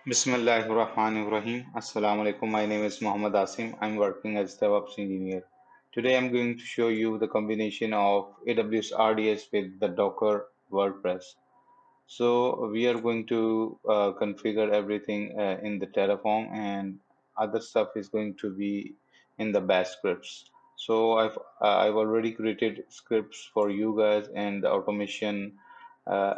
Bismillahirrahmanirrahim. Assalamu alaikum. My name is Muhammad Asim. I'm working as DevOps engineer. Today I'm going to show you the combination of AWS RDS with the Docker WordPress. So we are going to configure everything in the Terraform, and other stuff is going to be in the Bash scripts. So I've already created scripts for you guys, and the automation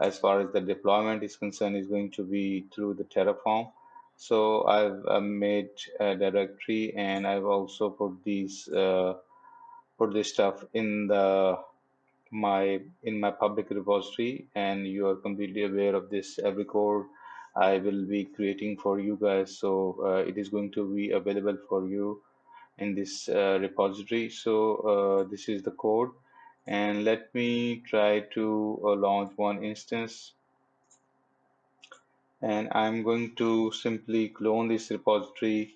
as far as the deployment is concerned is going to be through the Terraform. So I've made a directory, and I've also put this stuff in my public repository, and you are completely aware of this. Every code I will be creating for you guys, so it is going to be available for you in this repository. So this is the code, and let me try to launch one instance, and I'm going to simply clone this repository.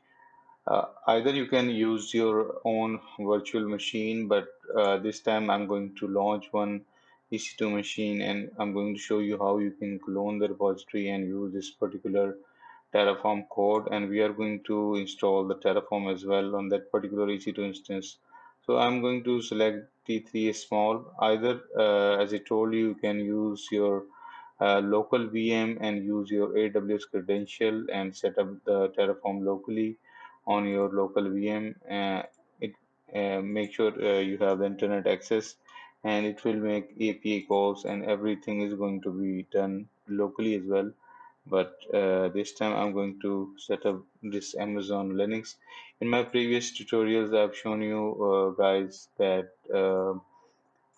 Either you can use your own virtual machine, but this time I'm going to launch one EC2 machine, and I'm going to show you how you can clone the repository and use this particular Terraform code. And we are going to install the Terraform as well on that particular EC2 instance. So I'm going to select T3 small. Either, as I told you, you can use your local VM and use your AWS credential and set up the Terraform locally on your local VM. It Make sure you have the internet access, and it will make API calls, and everything is going to be done locally as well. But this time I'm going to set up this Amazon Linux. In my previous tutorials, I've shown you guys that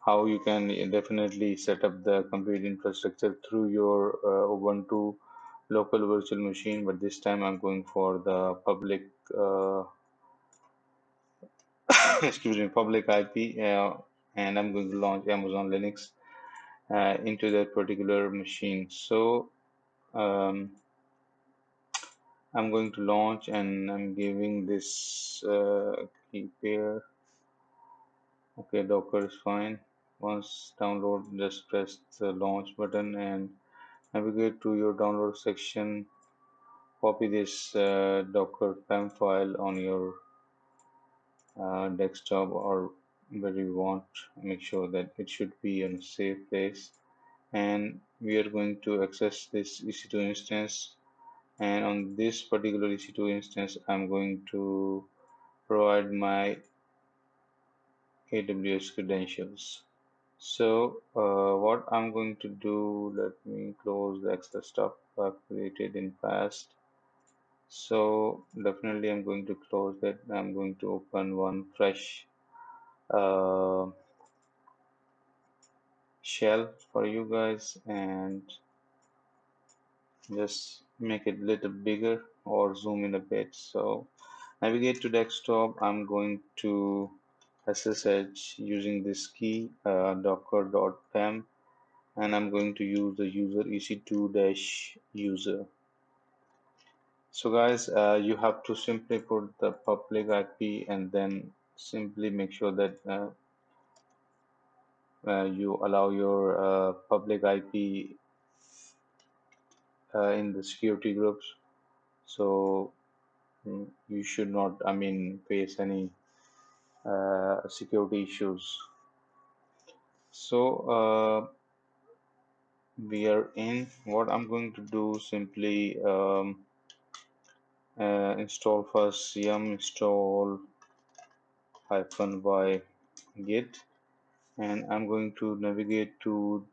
how you can definitely set up the complete infrastructure through your Ubuntu local virtual machine. But this time I'm going for the public excuse me, public IP, and I'm going to launch Amazon Linux into that particular machine. So I'm going to launch, and I'm giving this key pair. Okay, Docker is fine. Once download, just press the launch button and navigate to your download section. Copy this Docker PEM file on your desktop or where you want. Make sure that it should be in a safe place. And we are going to access this EC2 instance. And on this particular EC2 instance, I'm going to provide my AWS credentials. So what I'm going to do, let me close the extra stuff I've created in past. So definitely I'm going to close that. I'm going to open one fresh uh, shell for you guys, and just make it a little bigger or zoom in a bit. So navigate to desktop. I'm going to SSH using this key docker.pem, and I'm going to use the user ec2-user. So guys, you have to simply put the public IP, and then simply make sure that you allow your public IP in the security groups. So you should not, I mean, face any security issues. So we are in. What I'm going to do, simply install first yum install -y git, and I'm going to navigate to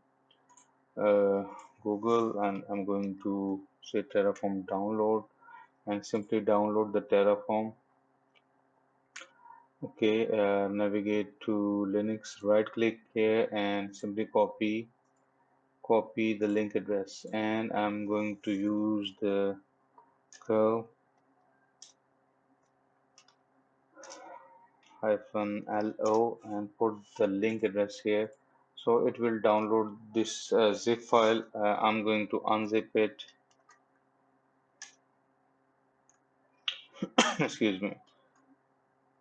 uh, Google, and I'm going to say Terraform download, and simply download the Terraform. Okay, navigate to Linux, right click here and simply copy the link address, and I'm going to use the curl -lo and put the link address here. So it will download this zip file. I'm going to unzip it. Excuse me.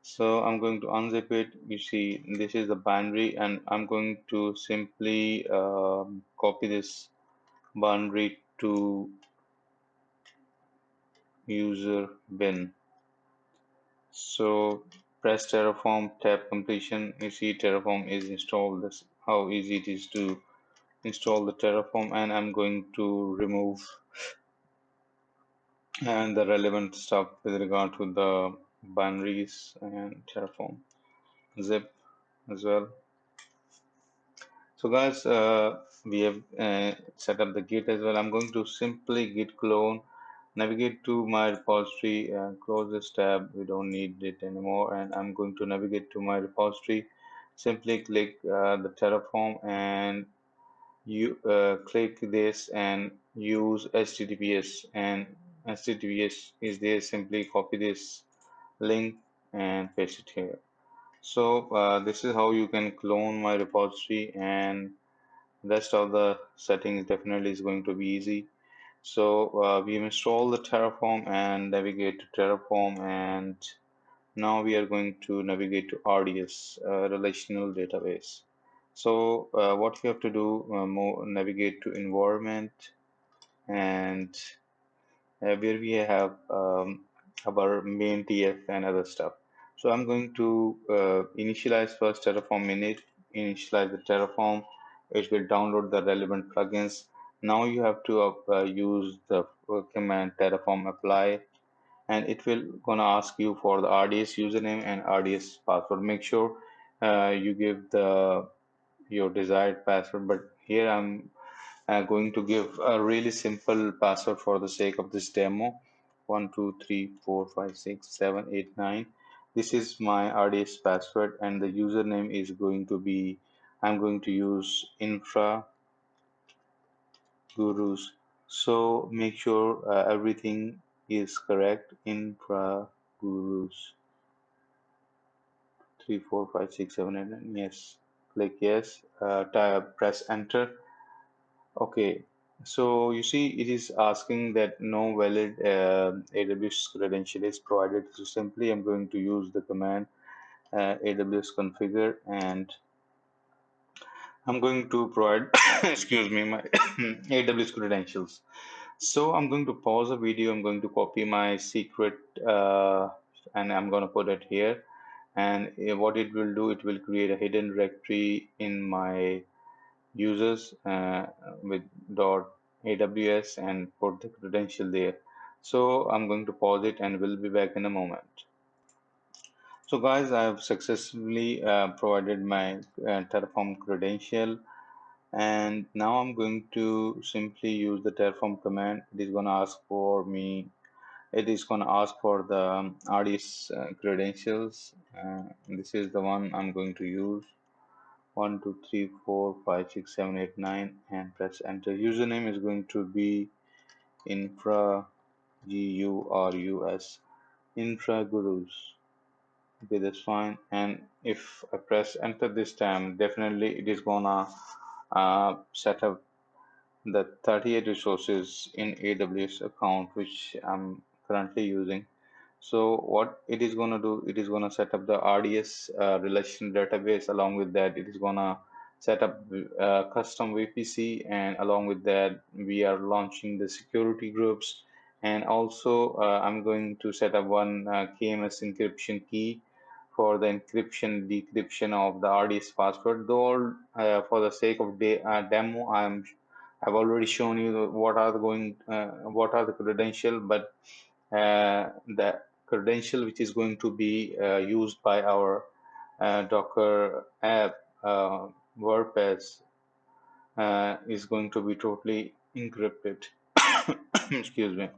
So I'm going to unzip it. You see, this is the binary, and I'm going to simply copy this binary to user bin. So press Terraform, tap completion. You see Terraform is installed. This how easy it is to install the Terraform, and I'm going to remove and the relevant stuff with regard to the binaries and Terraform zip as well. So guys, we have set up the Git as well. I'm going to simply git clone, navigate to my repository, close this tab. We don't need it anymore. And I'm going to navigate to my repository. Simply click the Terraform and you click this and use HTTPS. And HTTPS is there. Simply copy this link and paste it here. So this is how you can clone my repository, and rest of the settings definitely is going to be easy. So we install the Terraform and navigate to Terraform, and now we are going to navigate to RDS, relational database. So what we have to do, navigate to environment, and where we have our main TF and other stuff. So I'm going to initialize first Terraform init, initialize the Terraform. It will download the relevant plugins. Now you have to use the command Terraform apply, and it will gonna ask you for the RDS username and RDS password. Make sure you give the your desired password, but here I'm going to give a really simple password for the sake of this demo. 123456789. This is my RDS password, and the username is going to be, I'm going to use infra gurus. So make sure everything is correct. Infra gurus 3456789. Yes. Click yes. Press enter. Okay, so you see, it is asking that no valid AWS credential is provided. So simply, I'm going to use the command AWS configure, and I'm going to provide, excuse me, my AWS credentials. So I'm going to pause the video. I'm going to copy my secret, and I'm going to put it here. And what it will do, it will create a hidden directory in my users with dot AWS and put the credential there. So I'm going to pause it and we'll be back in a moment. So guys, I have successfully provided my Terraform credential, and now I'm going to simply use the Terraform command. It is going to ask for me. It is going to ask for the RDS credentials. This is the one I'm going to use. 123456789 and press enter. Username is going to be infra gurus, infra gurus. Okay, that's fine. And if I press enter this time, definitely it is gonna set up the 38 resources in AWS account which I'm currently using. So what it is going to do, it is going to set up the RDS relation database. Along with that, it is going to set up custom VPC, and along with that, we are launching the security groups. And also, I'm going to set up one KMS encryption key for the encryption decryption of the RDS password. Though, for the sake of demo, I've already shown you what are the credential, but the credential which is going to be used by our Docker app WordPress is going to be totally encrypted. Excuse me.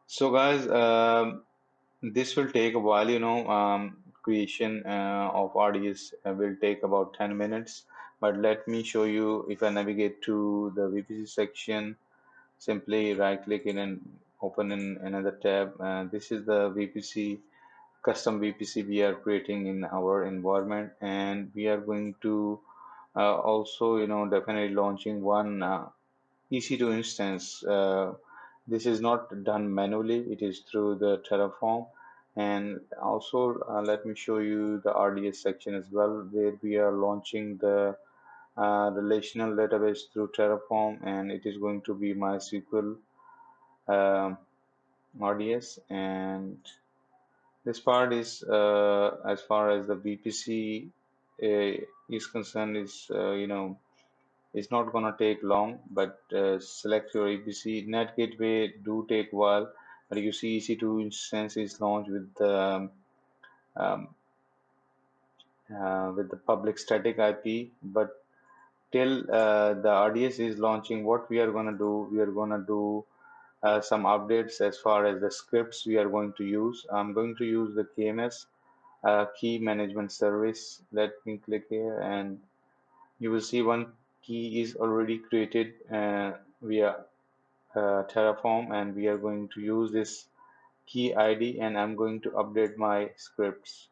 So guys, this will take a while, creation of RDS will take about 10 minutes, but let me show you. If I navigate to the VPC section, simply right click in and open in another tab. This is the VPC, custom VPC we are creating in our environment, and we are going to also, definitely launching one EC2 instance. This is not done manually, it is through the Terraform. And also, let me show you the RDS section as well, where we are launching the relational database through Terraform, and it is going to be MySQL. RDS, and this part is as far as the VPC is concerned is it's not gonna take long, but select your EPC. Net gateway do take while, but you see EC2 instance is launched um, with the public static IP, but till the RDS is launching, what we are gonna do, we are gonna do some updates as far as the scripts we are going to use. I'm going to use the KMS key management service. Let me click here, and you will see one key is already created via Terraform, and we are going to use this key ID, and I'm going to update my scripts.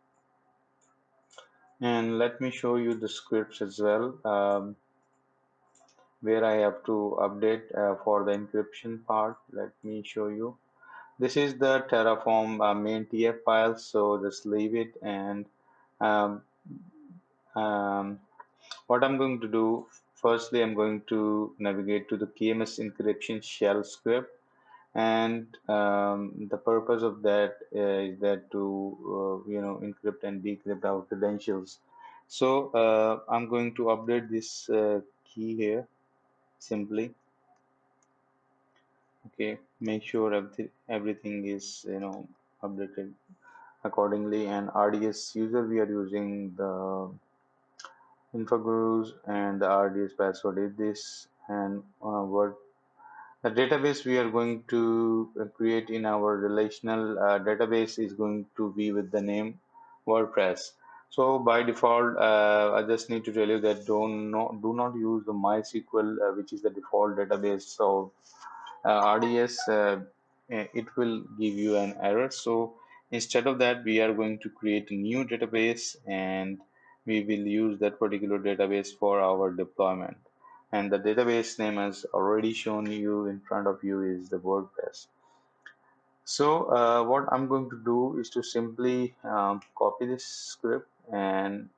And let me show you the scripts as well, where I have to update for the encryption part. Let me show you. This is the Terraform main TF file, so just leave it. And um, um, what I'm going to do, firstly, I'm going to navigate to the KMS encryption shell script. And the purpose of that is that to encrypt and decrypt our credentials. So I'm going to update this key here simply. Okay, make sure everything is updated accordingly. And RDS user, we are using the infogurus, and the RDS password is this, and word. The database we are going to create in our relational database is going to be with the name WordPress. So by default, I just need to tell you that do not use the MySQL, which is the default database of RDS. It will give you an error. So instead of that, we are going to create a new database, and we will use that particular database for our deployment. And the database name, as already shown you in front of you, is the WordPress. So what I'm going to do is to simply copy this script, and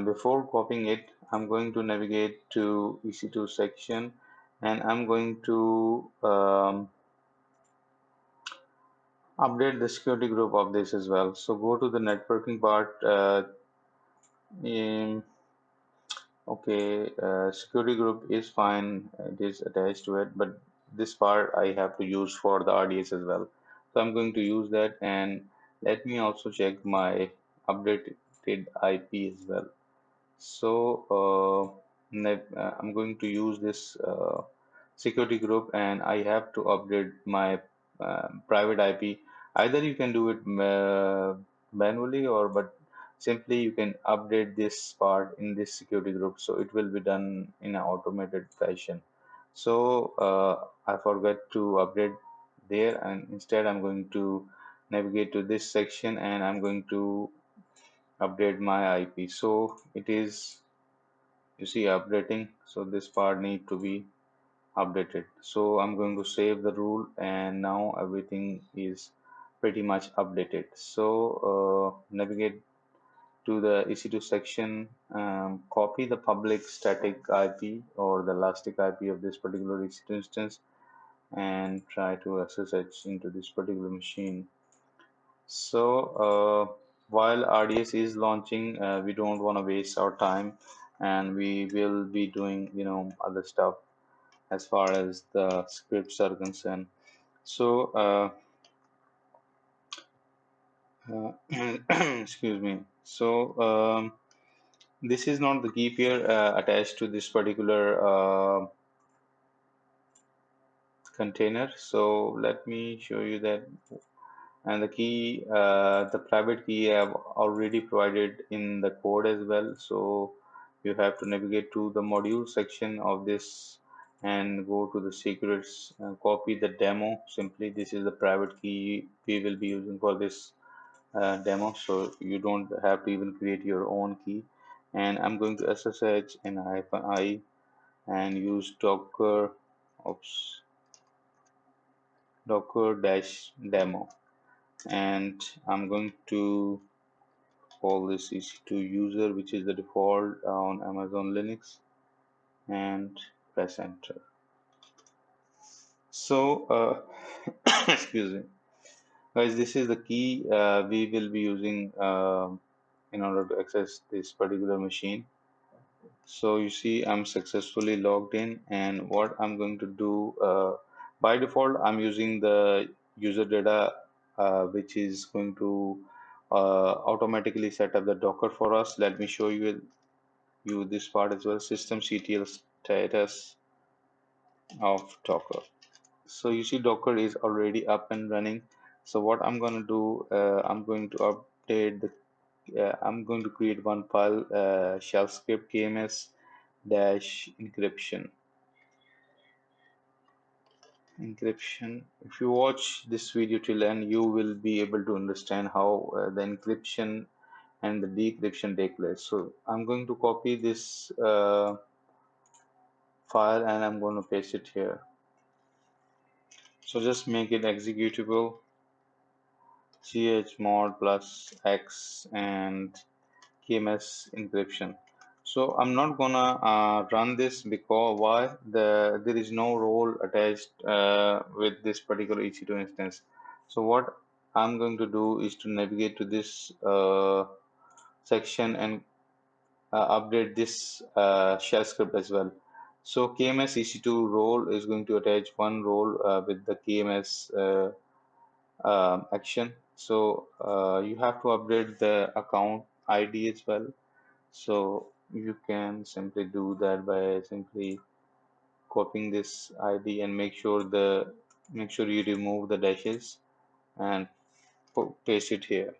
before copying it, I'm going to navigate to EC2 section, and I'm going to update the security group of this as well. So go to the networking part. In Okay, security group is fine. It is attached to it, but this part I have to use for the RDS as well. So I'm going to use that, and let me also check my updated IP as well. So I'm going to use this security group, and I have to update my private IP. Either you can do it manually, or but simply you can update this part in this security group, so it will be done in an automated fashion. So I forgot to update there, and instead I'm going to navigate to this section, and I'm going to update my IP. So it is, you see, updating. So this part need to be updated. So I'm going to save the rule, and now everything is pretty much updated. So navigate to the EC2 section, copy the public static IP or the elastic IP of this particular EC2 instance, and try to SSH into this particular machine. So while RDS is launching, we don't want to waste our time, and we will be doing other stuff as far as the scripts are concerned. So excuse me. So this is not the key pair attached to this particular container. So let me show you that. And the key, the private key I have already provided in the code as well. So you have to navigate to the module section of this, and go to the secrets, copy the demo. Simply, this is the private key we will be using for this demo. So you don't have to even create your own key. And I'm going to SSH and -I and use oops, docker dash demo. And I'm going to call this EC2 user, which is the default on Amazon Linux, and press enter. So Excuse me. Guys, this is the key we will be using in order to access this particular machine. So you see, I'm successfully logged in, and what I'm going to do, by default, I'm using the user data, which is going to automatically set up the Docker for us. Let me show you this part as well. Systemctl status of Docker. So you see, Docker is already up and running. So what I'm going to do, I'm going to update the I'm going to create one file, shell script KMS dash encryption. If you watch this video till end, you will be able to understand how the encryption and the decryption take place. So I'm going to copy this file and I'm going to paste it here. So just make it executable, chmod plus x and KMS encryption. So I'm not gonna run this because why? There is no role attached with this particular EC2 instance. So what I'm going to do is to navigate to this section and update this shell script as well. So KMS EC2 role is going to attach one role with the KMS action. So you have to update the account ID as well. So you can simply do that by simply copying this ID and make sure you remove the dashes and paste it here.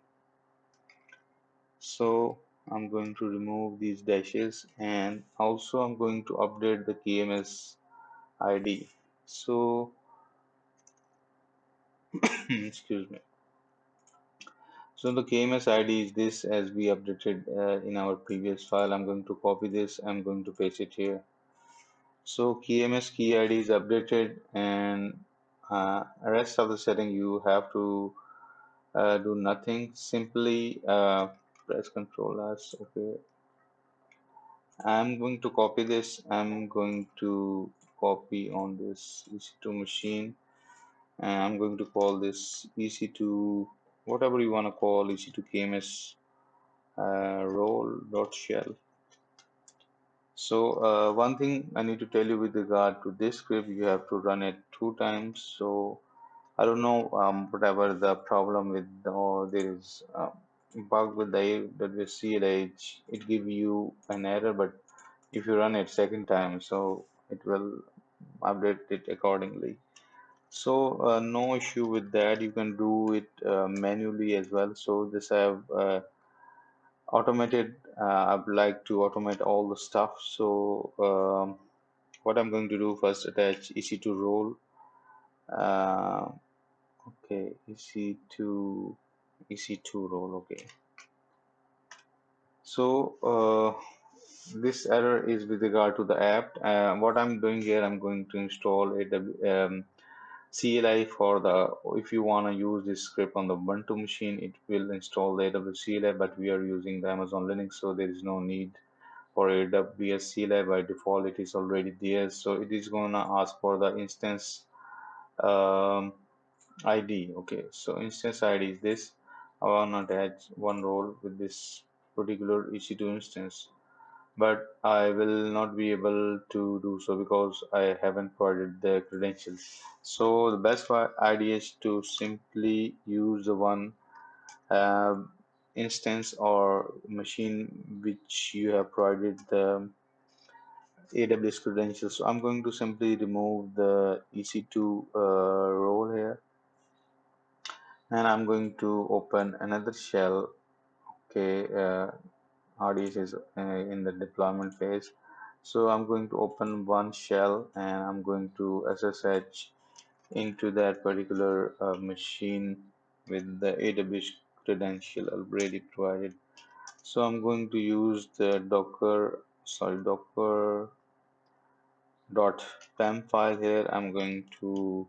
So I'm going to remove these dashes and also I'm going to update the KMS ID. So excuse me. So the KMS ID is this as we updated in our previous file. I'm going to copy this. I'm going to paste it here. So KMS key ID is updated, and rest of the setting you have to do nothing. Simply press Ctrl S. Okay, I'm going to copy this. I'm going to copy on this EC2 machine, and I'm going to call this EC2, whatever you want to call EC2 KMS role dot shell. So one thing I need to tell you with regard to this script, you have to run it 2 times. So I don't know whatever the problem with or there is bug with the AWS CLH, it give you an error, but if you run it second time, so it will update it accordingly. So no issue with that. You can do it manually as well. So this I have automated. I'd like to automate all the stuff. So what I'm going to do first, attach EC2 role. Uh, okay, EC2 role. Okay. So this error is with regard to the app. What I'm doing here, I'm going to install CLI for the. If you want to use this script on the Ubuntu machine, it will install the AWS CLI. But we are using the Amazon Linux, so there is no need for AWS CLI. By default it is already there, so it is gonna ask for the instance um, ID. Okay, so instance ID is this. I wanna attach one role with this particular EC2 instance, but I will not be able to do so because I haven't provided the credentials. So the best idea is to simply use the one uh, instance or machine which you have provided the AWS credentials. So I'm going to simply remove the EC2 role here, and I'm going to open another shell. Okay, RDS is in the deployment phase. So I'm going to open one shell and I'm going to SSH into that particular machine with the AWS credential already provided. So I'm going to use the docker dot pem file here. I'm going to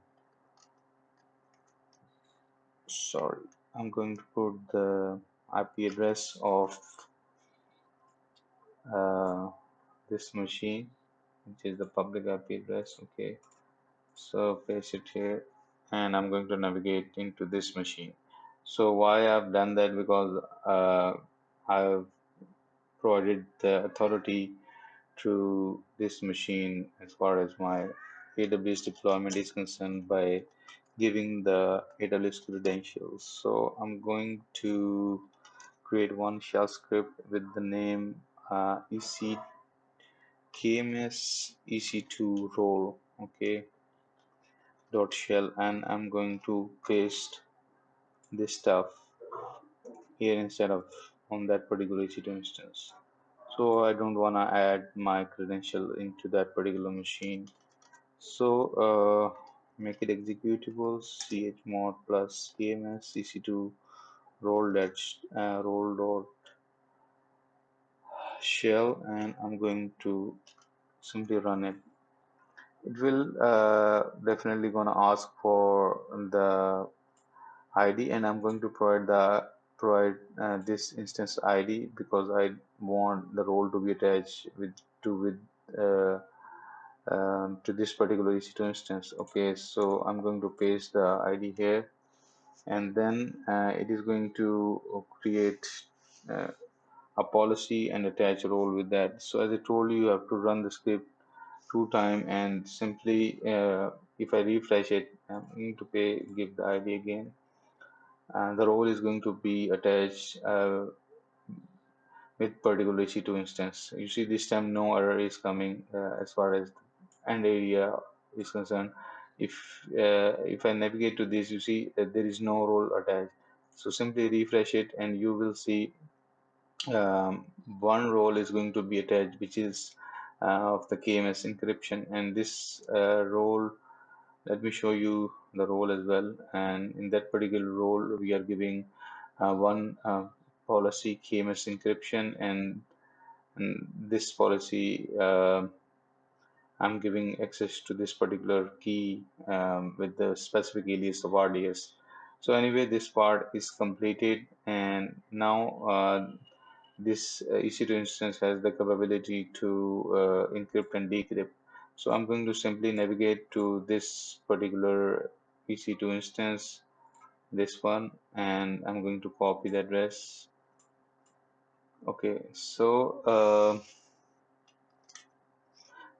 sorry I'm going to put the IP address of uh, this machine, which is the public IP address. Okay, so paste it here. and I'm going to navigate into this machine. So why I've done that? Because I've provided the authority to this machine as far as my AWS deployment is concerned by giving the AWS credentials. So I'm going to create one shell script with the name EC KMS EC2 role, okay, dot shell, and I'm going to paste this stuff here instead of on that particular EC2 instance. So I don't want to add my credential into that particular machine. So make it executable chmod plus kms ec2 role dot shell, and I'm going to simply run it. It will definitely gonna ask for the ID, and I'm going to provide this instance ID because I want the role to be attached with uh, to this particular EC2 instance. Okay, so I'm going to paste the ID here, and then it is going to create uh, a policy and attach a role with that. So as I told you, you have to run the script 2 times, and simply if I refresh it, I'm going to give the ID again, and the role is going to be attached with particular EC2 instance. You see this time no error is coming as far as the end area is concerned. If I navigate to this, you see that there is no role attached. So simply refresh it, and you will see one role is going to be attached, which is of the KMS encryption, and this role, let me show you the role as well. And in that particular role, we are giving one policy KMS encryption, and this policy I'm giving access to this particular key with the specific alias of RDS. So anyway, this part is completed, and now this EC2 instance has the capability to encrypt and decrypt. So I'm going to simply navigate to this particular EC2 instance, this one, and I'm going to copy the address. Okay, so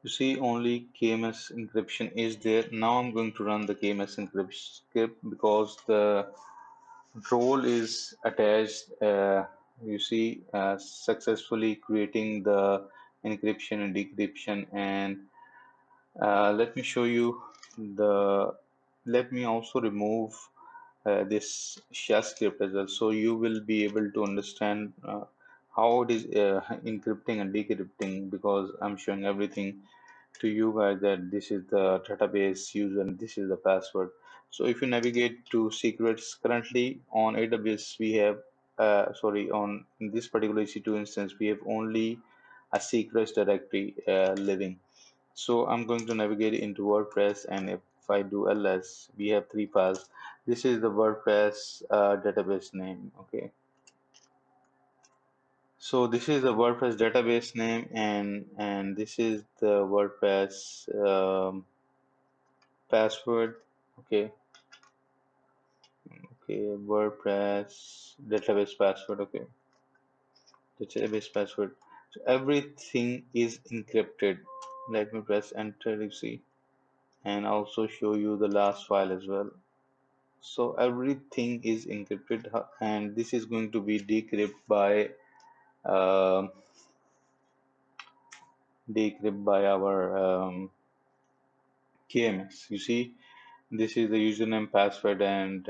you see only KMS encryption is there. Now I'm going to run the KMS encryption script because the role is attached. You see successfully creating the encryption and decryption, and let me show you the, let me also remove this shell script as well, so you will be able to understand how it is encrypting and decrypting, because I'm showing everything to you guys that this is the database user and this is the password. So if you navigate to secrets, currently on AWS we have sorry, on in this particular EC2 instance we have only a secrets directory living. So I'm going to navigate into WordPress, and if I do ls, we have 3 files. This is the WordPress database name. Okay, so this is the WordPress database name, and this is the WordPress password. Okay, okay, WordPress database password. Okay, database password. So everything is encrypted. Let me press enter, you see, and also show you the last file as well. So everything is encrypted, and this is going to be uh, decrypt by our KMS. You see, this is the username, password, and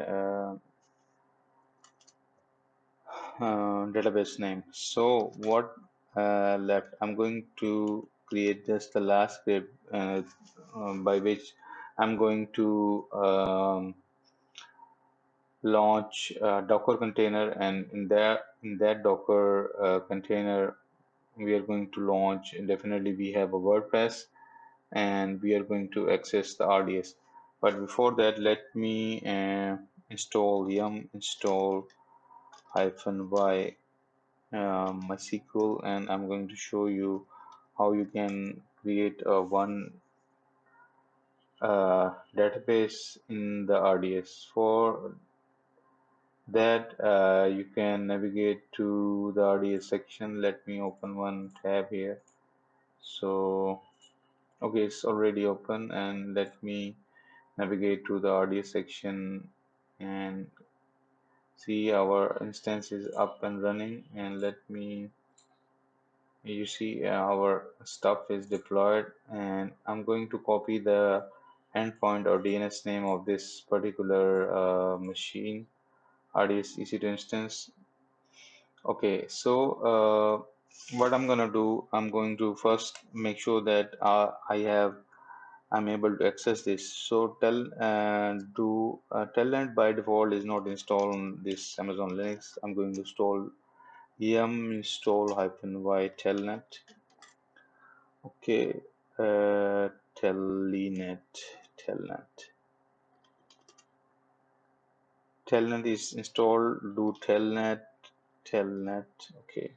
database name. So what left? I'm going to create just the last script by which I'm going to launch a Docker container, and in that Docker container we are going to launch, and definitely we have a WordPress, and we are going to access the RDS. But before that, let me install yum install -y MySQL, and I'm going to show you how you can create a one database in the RDS. For that, you can navigate to the RDS section. Let me open one tab here. So, okay, it's already open, and let me navigate to the RDS section and see our instance is up and running. And let me, you see, our stuff is deployed, and I'm going to copy the endpoint or DNS name of this particular machine, RDS EC2 instance. Okay, so what I'm gonna do, I'm going to first make sure that I'm able to access this. So telnet by default is not installed on this Amazon Linux. I'm going to install yum install -y telnet. Okay, telnet telnet telnet is installed. Do telnet. Okay,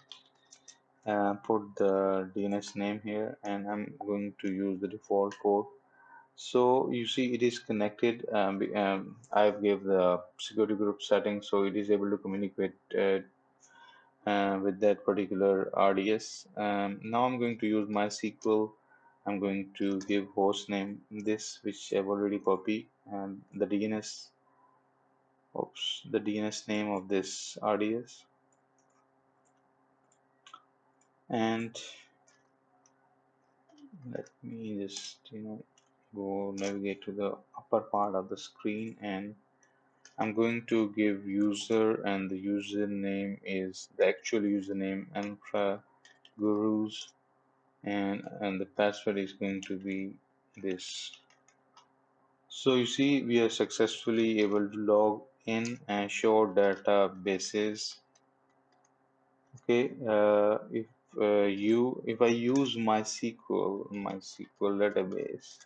put the DNS name here, and I'm going to use the default port. So you see it is connected. I've gave the security group setting, so it is able to communicate with that particular RDS. Now I'm going to use MySQL. I'm going to give host name this, which I've already copied, and the DNS name of this RDS, and let me just go navigate to the upper part of the screen, and I'm going to give user, and the username is the actual username Antra Gurus, and the password is going to be this. So you see we are successfully able to log in and show databases. Okay, if I use MySQL database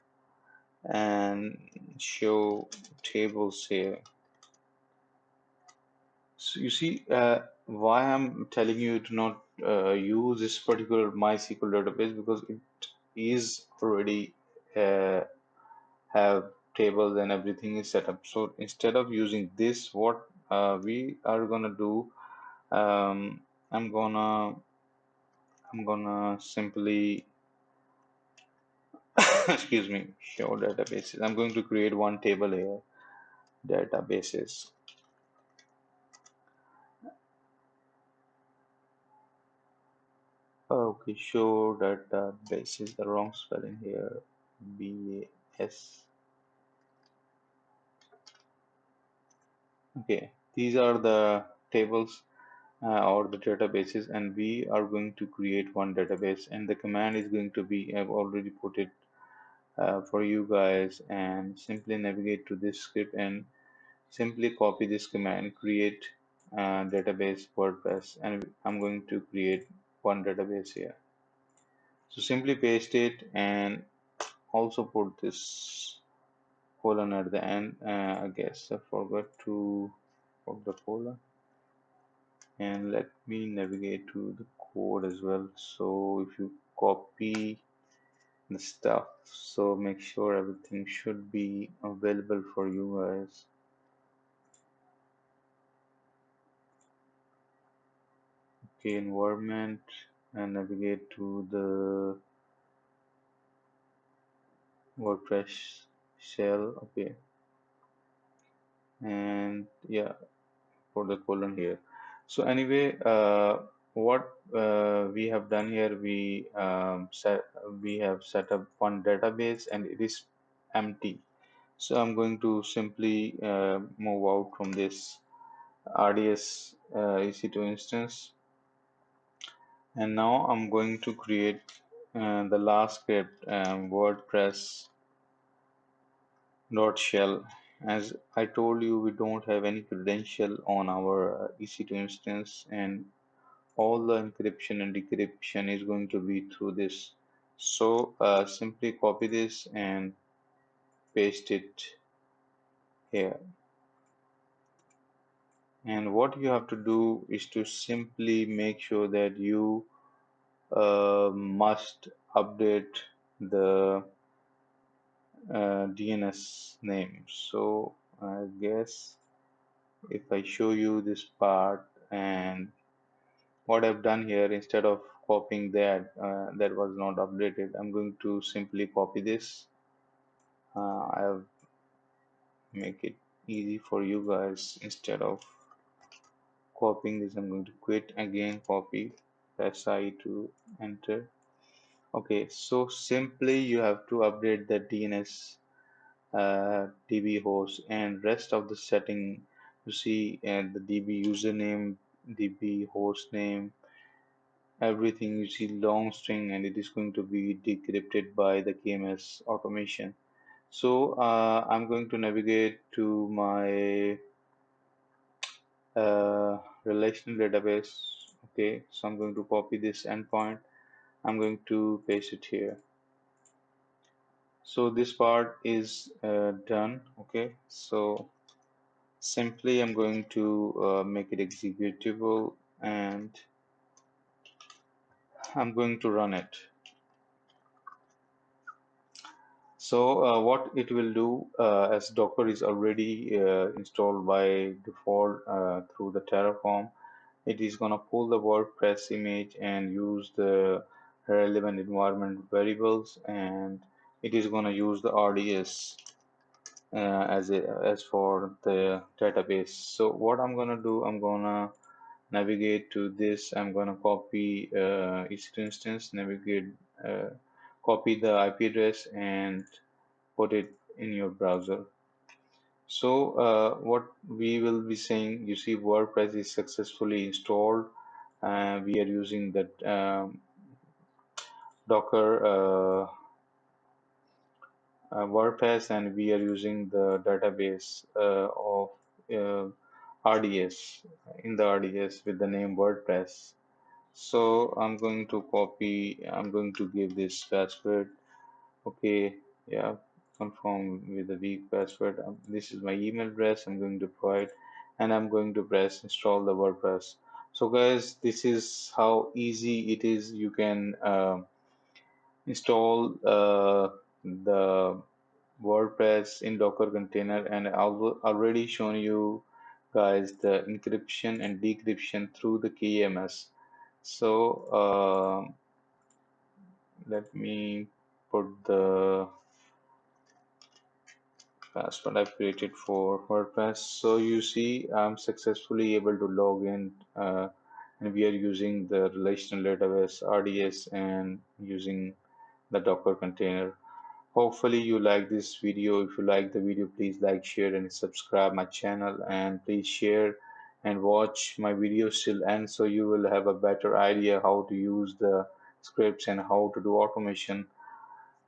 and show tables here. So you see why I'm telling you to not use this particular MySQL database, because it is already have tables and everything is set up. So instead of using this, what we are gonna do, um, I'm gonna simply excuse me, show databases. I'm going to create one table here, databases. Okay, show databases, the wrong spelling here, BAS. Okay, these are the tables or the databases, and we are going to create one database, and the command is going to be, I've already put it for you guys, and simply navigate to this script and simply copy this command, create database WordPress, and I'm going to create one database here. So simply paste it, and also put this colon at the end. I guess I forgot to put the colon, and let me navigate to the code as well. So if you copy the stuff, so make sure everything should be available for you guys. Okay, environment, and navigate to the WordPress shell. Okay, and yeah, for the colon here. So anyway, what we have done here, we have set up one database, and it is empty. So I'm going to simply move out from this RDS EC2 instance, and now I'm going to create the last script, WordPress dot shell. As I told you, we don't have any credential on our EC2 instance, and all the encryption and decryption is going to be through this. So simply copy this and paste it here. And what you have to do is to simply make sure that you must update the DNS name. So I guess if I show you this part, and what I've done here, instead of copying that, that was not updated, I'm going to simply copy this. I'll make it easy for you guys. Instead of copying this, I'm going to quit again, copy, press I to enter. Okay, so simply you have to update the DNS, DB host, and rest of the setting. You see, and the DB username, DB host name, everything you see long string, and it is going to be decrypted by the KMS automation. So I'm going to navigate to my relational database. Okay, so I'm going to copy this endpoint. I'm going to paste it here. So this part is done. Okay, so simply I'm going to make it executable, and I'm going to run it. So what it will do, as Docker is already installed by default through the Terraform, it is going to pull the WordPress image and use the relevant environment variables, and it is going to use the RDS as for the database. So what I'm going to do, I'm going to navigate to this. I'm going to copy each instance, navigate, uh, copy the IP address, and put it in your browser. So what we will be saying, you see WordPress is successfully installed. We are using that Docker WordPress, and we are using the database of uh, RDS, in the RDS with the name WordPress. So I'm going to give this password. Okay, yeah, confirm with the weak password. This is my email address I'm going to provide, and I'm going to press install the WordPress. So guys, this is how easy it is. You can install the WordPress in Docker container, and I've already shown you guys the encryption and decryption through the KMS. So let me put the password I've created for WordPress. So you see, I'm successfully able to log in, and we are using the relational database RDS and using the Docker container. Hopefully you like this video. If you like the video, please like, share, and subscribe my channel, and please share and watch my videos till end, so you will have a better idea how to use the scripts and how to do automation.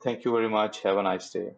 Thank you very much. Have a nice day.